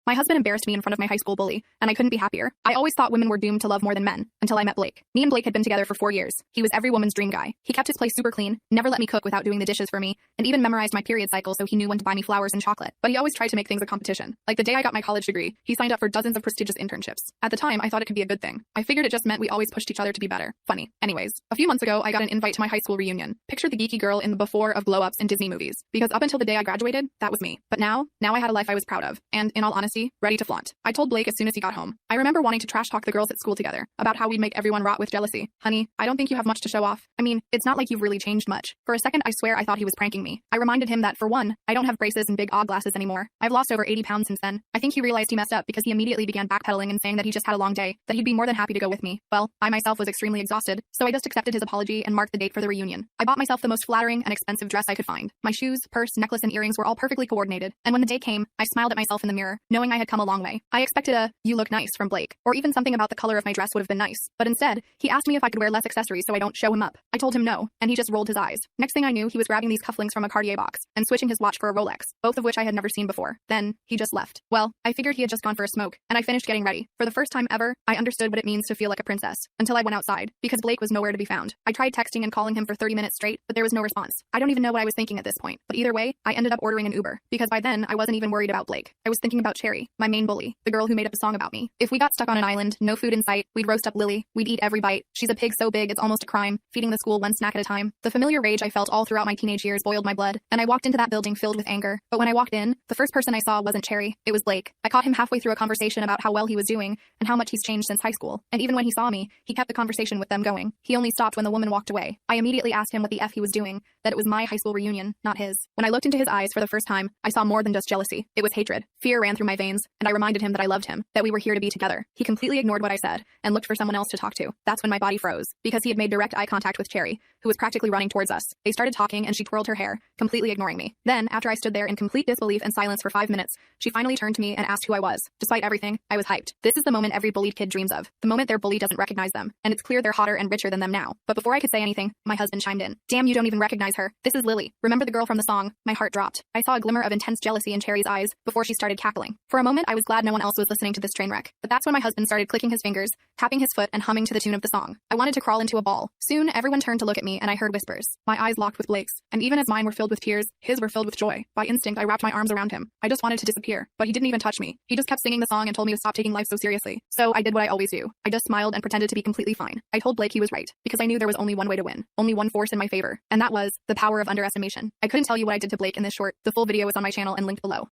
My husband embarrassed me in front of my high school bully, and I couldn't be happier. I always thought women were doomed to love more than men, until I met Blake. Me and Blake had been together for 4 years. He was every woman's dream guy. He kept his place super clean, never let me cook without doing the dishes for me, and even memorized my period cycle so he knew when to buy me flowers and chocolate. But he always tried to make things a competition. Like the day I got my college degree, he signed up for dozens of prestigious internships. At the time, I thought it could be a good thing. I figured it just meant we always pushed each other to be better. Funny. Anyways, a few months ago, I got an invite to my high school reunion. Picture the geeky girl in the before of glow-ups in Disney movies. Because up until the day I graduated, that was me. But now I had a life I was proud of, and in all honesty, ready to flaunt. I told Blake as soon as he got home. I remember wanting to trash talk the girls at school together, about how we'd make everyone rot with jealousy. Honey, I don't think you have much to show off. I mean, it's not like you've really changed much. For a second, I swear I thought he was pranking me. I reminded him that, for one, I don't have braces and big glasses anymore. I've lost over 80 pounds since then. I think he realized he messed up because he immediately began backpedaling and saying that he just had a long day, that he'd be more than happy to go with me. Well, I myself was extremely exhausted, so I just accepted his apology and marked the date for the reunion. I bought myself the most flattering and expensive dress I could find. My shoes, purse, necklace, and earrings were all perfectly coordinated, and when the day came, I smiled at myself in the mirror, knowing I had come a long way. I expected a, "You look nice" from Blake, or even something about the color of my dress would have been nice, but instead, he asked me if I could wear less accessories so I don't show him up. I told him no, and he just rolled his eyes. Next thing I knew, he was grabbing these cufflinks from a Cartier box, and switching his watch for a Rolex, both of which I had never seen before. Then, he just left. Well, I figured he had just gone for a smoke, and I finished getting ready. For the first time ever, I understood what it means to feel like a princess, until I went outside, because Blake was nowhere to be found. I tried texting and calling him for 30 minutes straight, but there was no response. I don't even know what I was thinking at this point, but either way, I ended up ordering an Uber, because by then, I wasn't even worried about Blake. I was thinking about Cherry, my main bully, the girl who made up a song about me. If we got stuck on an island, no food in sight, we'd roast up Lily, we'd eat every bite. She's a pig so big it's almost a crime, feeding the school one snack at a time. The familiar rage I felt all throughout my teenage years boiled my blood, and I walked into that building filled with anger. But when I walked in, the first person I saw wasn't Cherry, it was Blake. I caught him halfway through a conversation about how well he was doing, and how much he's changed since high school. And even when he saw me, he kept the conversation with them going. He only stopped when the woman walked away. I immediately asked him what the F he was doing, that it was my high school reunion, not his. When I looked into his eyes for the first time, I saw more than just jealousy. It was hatred. Fear ran through my veins, and I reminded him that I loved him, that we were here to be together. He completely ignored what I said, and looked for someone else to talk to. That's when my body froze, because he had made direct eye contact with Cherry, who was practically running towards us. They started talking, and she twirled her hair, completely ignoring me. Then, after I stood there in complete disbelief and silence for 5 minutes, she finally turned to me and asked who I was. Despite everything, I was hyped. This is the moment every bullied kid dreams of. The moment their bully doesn't recognize them, and it's clear they're hotter and richer than them now. But before I could say anything, my husband chimed in. "Damn, you don't even recognize her. This is Lily. Remember the girl from the song?" My heart dropped. I saw a glimmer of intense jealousy in Cherry's eyes before she started cackling. For a moment, I was glad no one else was listening to this train wreck. But that's when my husband started clicking his fingers, tapping his foot, and humming to the tune of the song. I wanted to crawl into a ball. Soon, everyone turned to look at me, and I heard whispers. My eyes locked with Blake's, and even as mine were filled with tears, his were filled with joy. By instinct, I wrapped my arms around him. I just wanted to disappear, but he didn't even touch me. He just kept singing the song and told me to stop taking life so seriously. So I did what I always do. I just smiled and pretended to be completely fine. I told Blake he was right, because I knew there was only one way to win, only one force in my favor, and that was the power of underestimation. I couldn't tell you what I did to Blake in this short. The full video is on my channel and linked below.